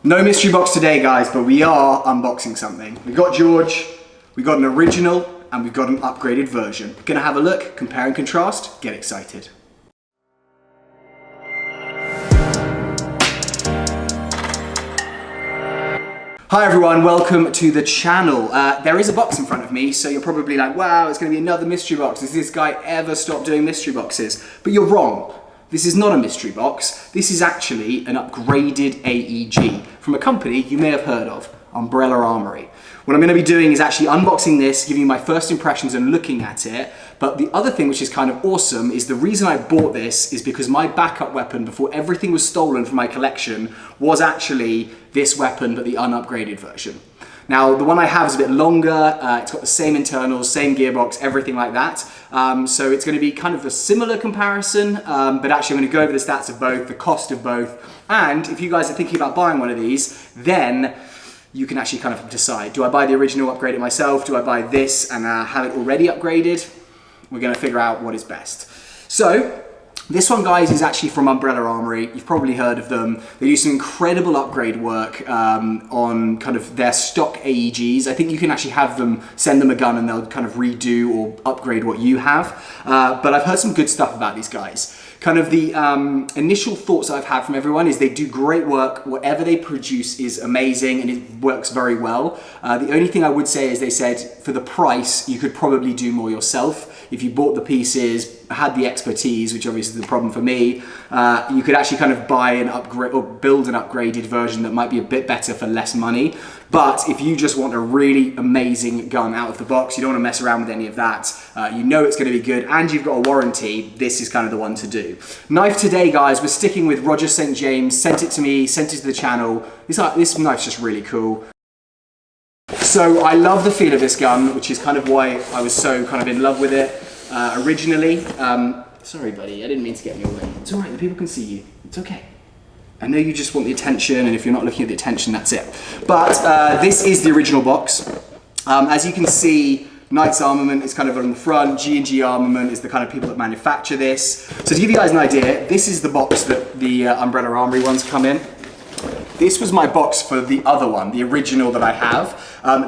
No mystery box today, guys, but we are unboxing something. We got George, we got an original, and we've got an upgraded version. Gonna have a look, compare and contrast, get excited. Hi everyone, welcome to the channel. There is a box in front of me, so you're probably like, wow, it's gonna be another mystery box. Does this guy ever stop doing mystery boxes? But you're wrong. This is not a mystery box. This is actually an upgraded AEG from a company you may have heard of, Umbrella Armory. What I'm going to be doing is actually unboxing this, giving you my first impressions and looking at it. But the other thing which is kind of awesome is the reason I bought this is because my backup weapon before everything was stolen from my collection was actually this weapon, but the unupgraded version. Now, the one I have is a bit longer, it's got the same internals, same gearbox, everything like that. So it's going to be kind of a similar comparison, but actually I'm going to go over the stats of both, the cost of both, and if you guys are thinking about buying one of these, then you can actually kind of decide, do I buy the original, upgrade it myself? Do I buy this and have it already upgraded? We're going to figure out what is best. So, this one, guys, is actually from Umbrella Armory. You've probably heard of them. They do some incredible upgrade work on kind of their stock AEGs. I think you can actually have them, send them a gun and they'll kind of redo or upgrade what you have. But I've heard some good stuff about these guys. Kind of the initial thoughts I've had from everyone is they do great work. Whatever they produce is amazing and it works very well. The only thing I would say is they said for the price, you could probably do more yourself. If you bought the pieces, had the expertise, which obviously is the problem for me, you could actually kind of buy an upgrade or build an upgraded version that might be a bit better for less money. But if you just want a really amazing gun out of the box, you don't want to mess around with any of that, you know it's going to be good and you've got a warranty, this is kind of the one to do. Knife today, guys, we're sticking with Roger St. James, sent it to me, sent it to the channel. This knife's just really cool. So I love the feel of this gun, which is kind of why I was so kind of in love with it originally. Sorry, buddy, I didn't mean to get in your way. It's all right, the people can see you. It's okay. I know you just want the attention, and if you're not looking at the attention, that's it. But this is the original box. As you can see, Knight's Armament is kind of on the front. G&G Armament is the kind of people that manufacture this. So to give you guys an idea, this is the box that the Umbrella Armory ones come in. This was my box for the other one, the original that I have.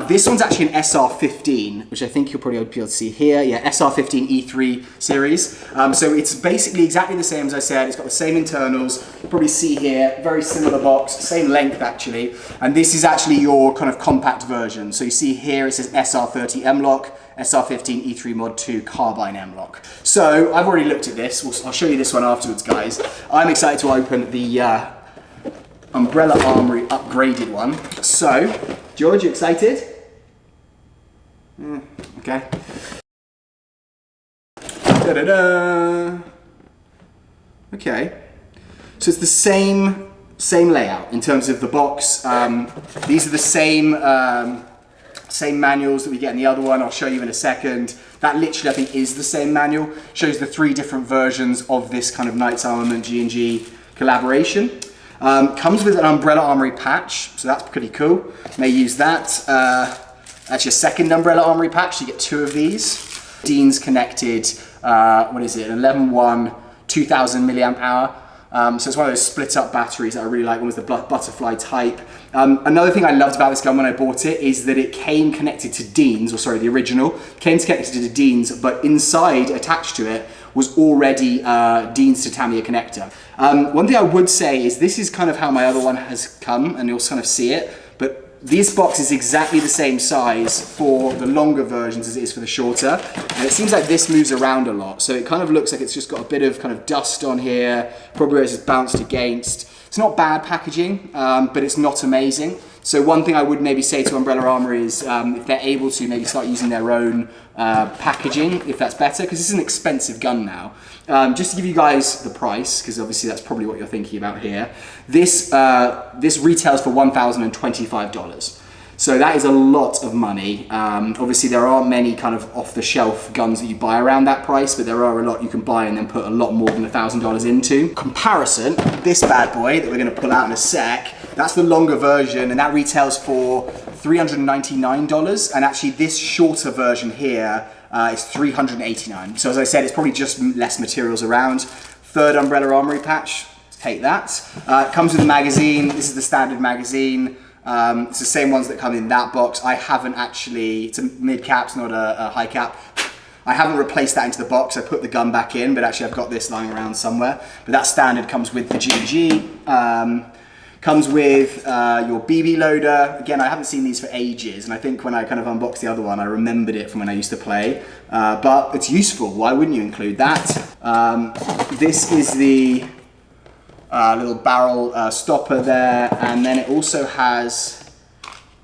This one's actually an SR15, which I think you'll probably be able to see here. Yeah, SR15 E3 series. So it's basically exactly the same as I said. It's got the same internals. You'll probably see here, very similar box, same length actually. And this is actually your kind of compact version. So you see here it says SR30 M-Lock, SR15 E3 Mod 2 Carbine M-Lock. So I've already looked at this. I'll show you this one afterwards, guys. I'm excited to open the Umbrella Armory upgraded one. So, George, you excited? Okay. Da-da-da. Okay. So it's the same layout in terms of the box. These are the same manuals that we get in the other one. I'll show you in a second. That literally, I think, is the same manual. Shows the 3 different versions of this kind of Knight's Armament G&G collaboration. Comes with an Umbrella Armory patch, so that's pretty cool. May use that. That's your second Umbrella Armory patch. You get 2 of these. Dean's connected, what is it, an 11-1, 2000 milliamp hour. So it's one of those split up batteries that I really like. One was the butterfly type. Another thing I loved about this gun when I bought it is that it came connected to Dean's, or sorry, the original, came connected to Dean's, but inside, attached to it, was already Dean's Titania connector. One thing I would say is this is kind of how my other one has come, and you'll kind of see it, but this box is exactly the same size for the longer versions as it is for the shorter, and it seems like this moves around a lot, so it kind of looks like it's just got a bit of kind of dust on here, probably where it's just bounced against. It's not bad packaging, but it's not amazing. So one thing I would maybe say to Umbrella Armory is if they're able to maybe start using their own packaging, if that's better, because this is an expensive gun now. Just to give you guys the price, because obviously that's probably what you're thinking about here. This retails for $1,025. So that is a lot of money. Obviously there aren't many kind of off-the-shelf guns that you buy around that price, but there are a lot you can buy and then put a lot more than $1,000 into. Comparison, this bad boy that we're gonna pull out in a sec, that's the longer version and that retails for $399. And actually this shorter version here is $389. So as I said, it's probably just less materials around. Third Umbrella Armory patch, Hate that. It comes with a magazine. This is the standard magazine. It's the same ones that come in that box. I haven't actually, it's a mid cap, it's not a high cap. I haven't replaced that into the box. I put the gun back in, but actually I've got this lying around somewhere. But that standard comes with the AEG. Comes with your BB loader. Again, I haven't seen these for ages, and I think when I kind of unboxed the other one, I remembered it from when I used to play. But it's useful. Why wouldn't you include that? This is the little barrel stopper there, and then it also has,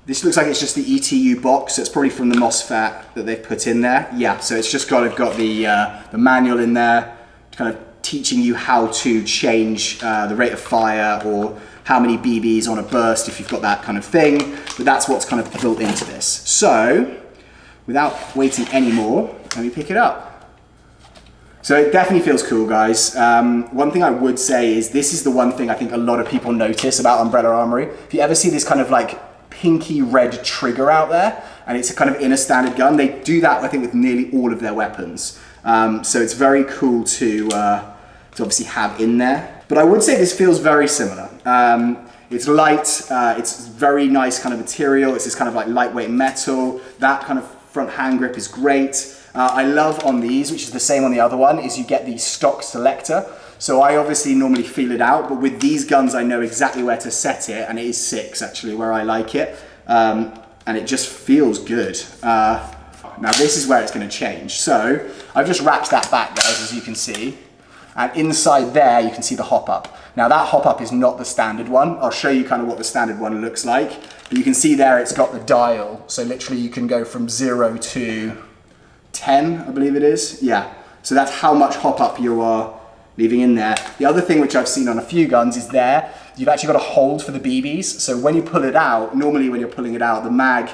this looks like it's just the ETU box, so it's probably from the MOSFET that they've put in there. Yeah, so it's just got the manual in there, kind of teaching you how to change the rate of fire or how many BBs on a burst if you've got that kind of thing, but that's what's kind of built into this. So, without waiting anymore, let me pick it up. So it definitely feels cool, guys. One thing I would say is this is the one thing I think a lot of people notice about Umbrella Armory. If you ever see this kind of like pinky red trigger out there, and it's a kind of in a standard gun, they do that I think with nearly all of their weapons. So it's very cool to obviously have in there. But I would say this feels very similar. It's light, it's very nice kind of material. It's this kind of like lightweight metal. That kind of front hand grip is great. I love on these, which is the same on the other one, is you get the stock selector. So I obviously normally feel it out, but with these guns I know exactly where to set it, and it is 6 actually where I like it. And it just feels good. Now this is where it's gonna change. So I've just wrapped that back, guys, as you can see. And inside there, you can see the hop-up. Now that hop-up is not the standard one. I'll show you kind of what the standard one looks like. But you can see there, it's got the dial. So literally you can go from 0 to 10, I believe it is. Yeah, so that's how much hop-up you are leaving in there. The other thing which I've seen on a few guns is there, you've actually got a hold for the BBs. So when you pull it out, normally when you're pulling it out, the mag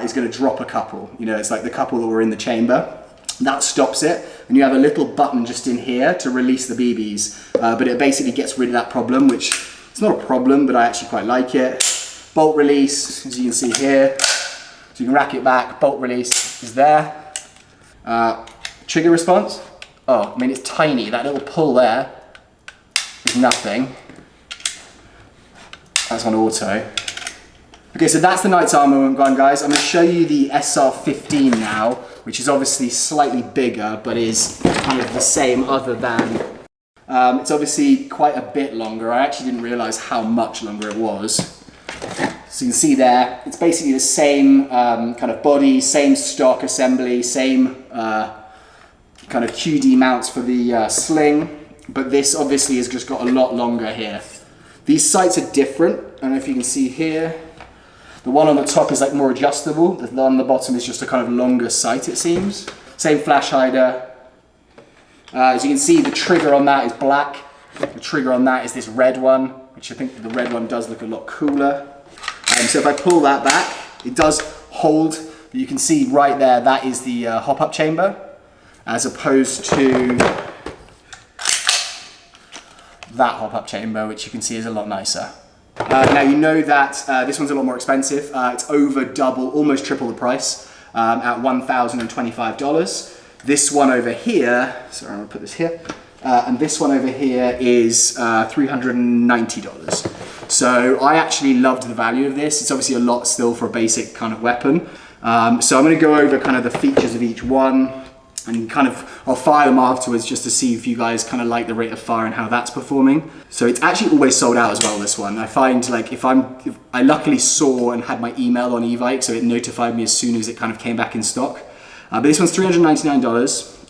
is gonna drop a couple. You know, it's like the couple that were in the chamber. That stops it, and you have a little button just in here to release the BBs, but it basically gets rid of that problem, which it's not a problem, but I actually quite like it. Bolt release, as you can see here, so you can rack it back, bolt release is there. Trigger response, oh, I mean it's tiny, that little pull there is nothing. That's on auto. Okay, so that's the Knight's Armor gun, guys. I'm going to show you the SR15 now, which is obviously slightly bigger, but is kind of the same other than... it's obviously quite a bit longer. I actually didn't realize how much longer it was. So you can see there, it's basically the same kind of body, same stock assembly, same kind of QD mounts for the sling, but this obviously has just got a lot longer here. These sights are different. I don't know if you can see here. The one on the top is like more adjustable. The one on the bottom is just a kind of longer sight, it seems. Same flash hider. As you can see, the trigger on that is black. The trigger on that is this red one, which I think the red one does look a lot cooler. So if I pull that back, it does hold. You can see right there, that is the hop-up chamber, as opposed to that hop-up chamber, which you can see is a lot nicer. Now you know that this one's a lot more expensive. It's over double, almost triple the price at $1,025. This one over here, sorry, I'm gonna put this here, and this one over here is $390. So I actually loved the value of this. It's obviously a lot still for a basic kind of weapon. So I'm gonna go over kind of the features of each one, and kind of, I'll fire them afterwards just to see if you guys kind of like the rate of fire and how that's performing. So it's actually always sold out as well, this one. I find like if I luckily saw and had my email on Evike, so it notified me as soon as it kind of came back in stock. But this one's $399.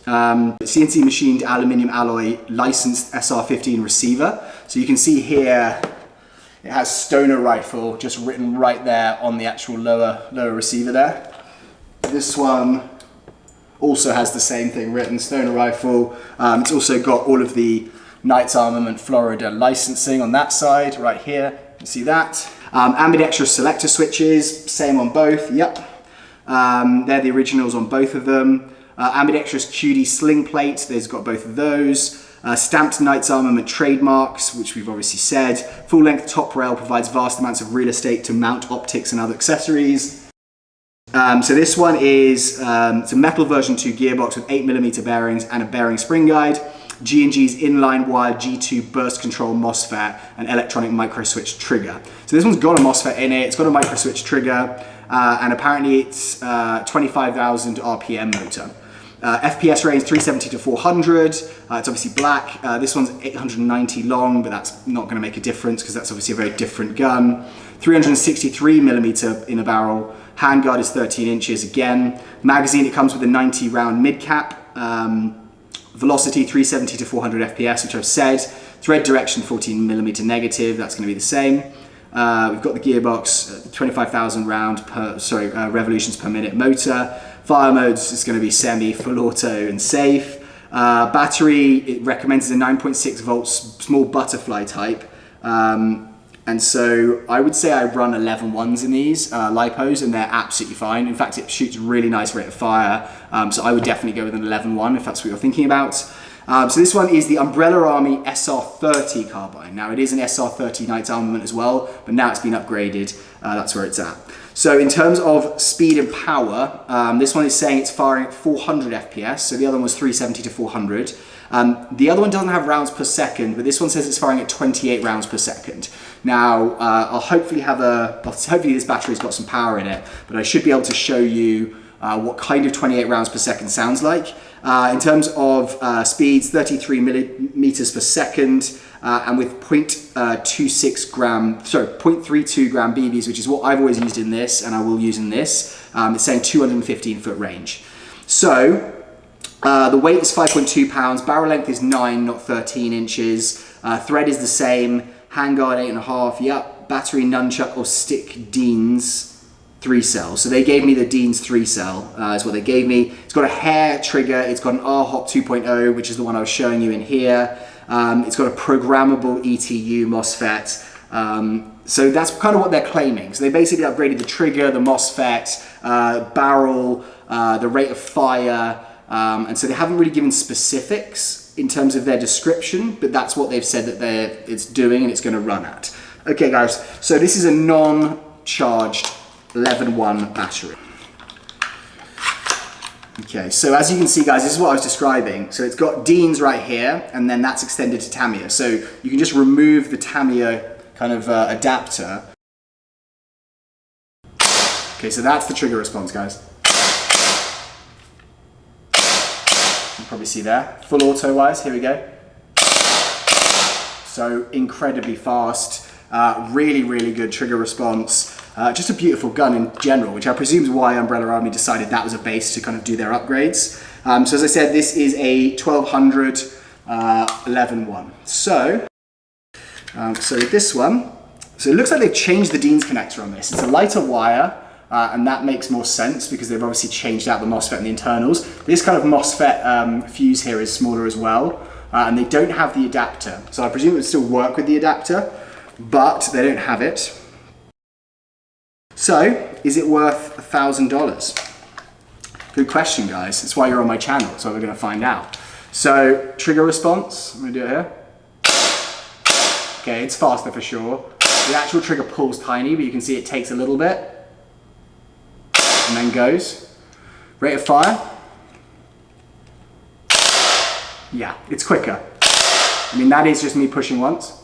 CNC machined aluminium alloy licensed SR15 receiver. So you can see here, it has Stoner rifle just written right there on the actual lower receiver there. This one also has the same thing written, Stoner rifle. It's also got all of the Knight's Armament Florida licensing on that side, right here. You can see that. Ambidextrous selector switches, same on both, yep. They're the originals on both of them. Ambidextrous QD sling plate, there's got both of those. Stamped Knight's Armament trademarks, which we've obviously said. Full length top rail provides vast amounts of real estate to mount optics and other accessories. So this one is it's a metal version 2 gearbox with 8mm bearings and a bearing spring guide. G&G's inline wire G2 burst control MOSFET and electronic micro switch trigger. So this one's got a MOSFET in it, it's got a micro switch trigger, and apparently it's 25,000 RPM motor. FPS range 370 to 400, it's obviously black. This one's 890 long, but that's not gonna make a difference because that's obviously a very different gun. 363 millimeter inner barrel, handguard is 13 inches again. Magazine, it comes with a 90 round mid cap. Velocity 370 to 400 FPS, which I've said. Thread direction 14 millimeter negative, that's gonna be the same. We've got the gearbox, 25,000 revolutions per minute motor. Fire modes is going to be semi, full auto, and safe. Battery, it recommends a 9.6 volts small butterfly type. And so I would say I run 11.1s in these lipos, and they're absolutely fine. In fact, it shoots a really nice rate of fire. So I would definitely go with an 11.1 if that's what you're thinking about. So this one is the Umbrella Armory SR30 carbine. Now it is an SR30 Knights armament as well, but now it's been upgraded. That's where it's at. So in terms of speed and power, this one is saying it's firing at 400 FPS, so the other one was 370 to 400. The other one doesn't have rounds per second, but this one says it's firing at 28 rounds per second. Now, I'll hopefully this battery's got some power in it, but I should be able to show you what kind of 28 rounds per second sounds like. In terms of speeds, 33 millimeters per second, and with 0.32 gram BBs, which is what I've always used in this, and I will use in this. It's saying 215 foot range. So the weight is 5.2 pounds, barrel length is 9, not 13 inches. Thread is the same, handguard 8.5, yep. Battery, nunchuck or stick Dean's 3 cell. So they gave me the Dean's 3 cell, is what they gave me. It's got a hair trigger, it's got an RHOP 2.0, which is the one I was showing you in here. It's got a programmable ETU MOSFET. So that's kind of what they're claiming. So they basically upgraded the trigger, the MOSFET, barrel, the rate of fire, and so they haven't really given specifics in terms of their description, but that's what they've said that it's doing and it's going to run at. Okay guys, so this is a non-charged 11.1 battery. Okay, so as you can see guys, this is what I was describing. So it's got Dean's right here, and then that's extended to Tamiya. So you can just remove the Tamiya kind of adapter. Okay, so that's the trigger response, guys. You can probably see there. Full auto wise, here we go. So incredibly fast, really, really good trigger response. Just a beautiful gun in general, which I presume is why Umbrella Armory decided that was a base to kind of do their upgrades. So as I said, this is a 1200 11.1. So with this one, so it looks like they've changed the Dean's connector on this. It's a lighter wire, and that makes more sense because they've obviously changed out the MOSFET and the internals. This kind of MOSFET fuse here is smaller as well, and they don't have the adapter. So I presume it would still work with the adapter, but they don't have it. So, is it worth $1,000? Good question, guys. That's why you're on my channel. That's what we're going to find out. So, trigger response. I'm going to do it here. Okay, it's faster for sure. The actual trigger pulls tiny, but you can see it takes a little bit. And then goes. Rate of fire. Yeah, it's quicker. I mean, that is just me pushing once.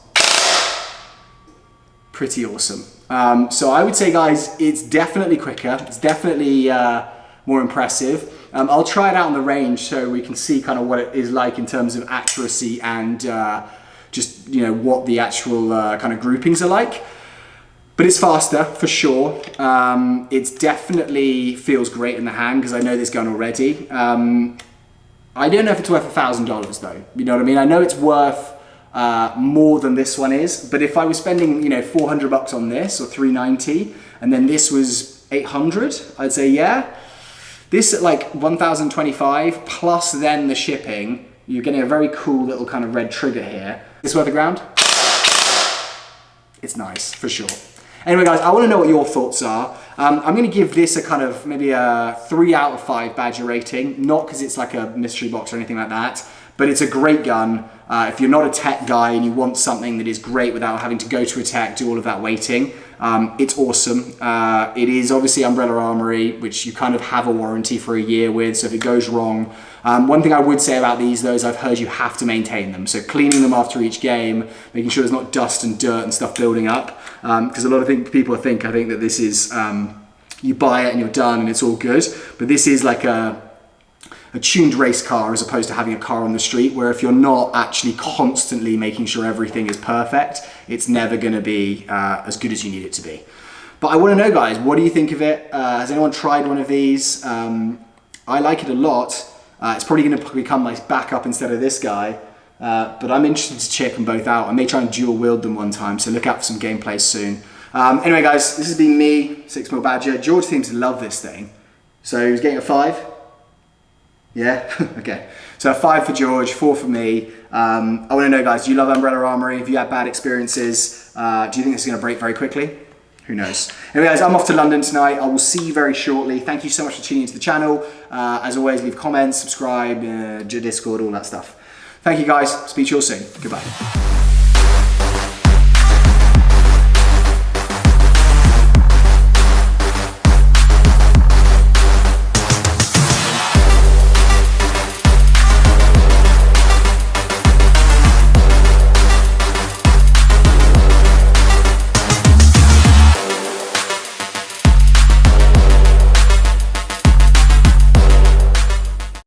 Pretty awesome. So I would say, guys, it's definitely quicker. It's definitely more impressive. I'll try it out on the range so we can see kind of what it is like in terms of accuracy and just, you know, what the actual kind of groupings are like. But it's faster for sure. It definitely feels great in the hand because I know this gun already. I don't know if it's worth $1,000 though. You know what I mean? I know it's worth more than this one is, but if I was spending, you know, 400 bucks on this or 390 and then this was 800, I'd say yeah. This at like 1,025 plus then the shipping, you're getting a very cool little kind of red trigger here. Is this worth the ground? It's nice for sure. Anyway guys, I want to know what your thoughts are. I'm going to give this a kind of maybe a 3 out of 5 badger rating, not because it's like a mystery box or anything like that, but it's a great gun. If you're not a tech guy and you want something that is great without having to go to a tech, do all of that waiting, it's awesome. It is obviously Umbrella Armory, which you kind of have a warranty for a year with, so if it goes wrong. One thing I would say about these, though, is I've heard you have to maintain them. So cleaning them after each game, making sure there's not dust and dirt and stuff building up. Because a lot of people think that this is, you buy it and you're done and it's all good. But this is like a tuned race car as opposed to having a car on the street, where if you're not actually constantly making sure everything is perfect, it's never going to be as good as you need it to be. But I want to know, guys, what do you think of it? Has anyone tried one of these? I like it a lot. It's probably going to become my backup instead of this guy, but I'm interested to check them both out. I may try and dual wield them one time, so look out for some gameplay soon. Anyway, guys, this has been me, 6mm Badger. George seems to love this thing, so he's getting a 5. Yeah? Okay. So a 5 for George, 4 for me. I want to know, guys, do you love Umbrella Armory? Have you had bad experiences? Do you think this is going to break very quickly? Who knows? Anyway, guys, I'm off to London tonight. I will see you very shortly. Thank you so much for tuning into the channel. As always, leave comments, subscribe, Discord, all that stuff. Thank you, guys. Speak to you all soon. Goodbye.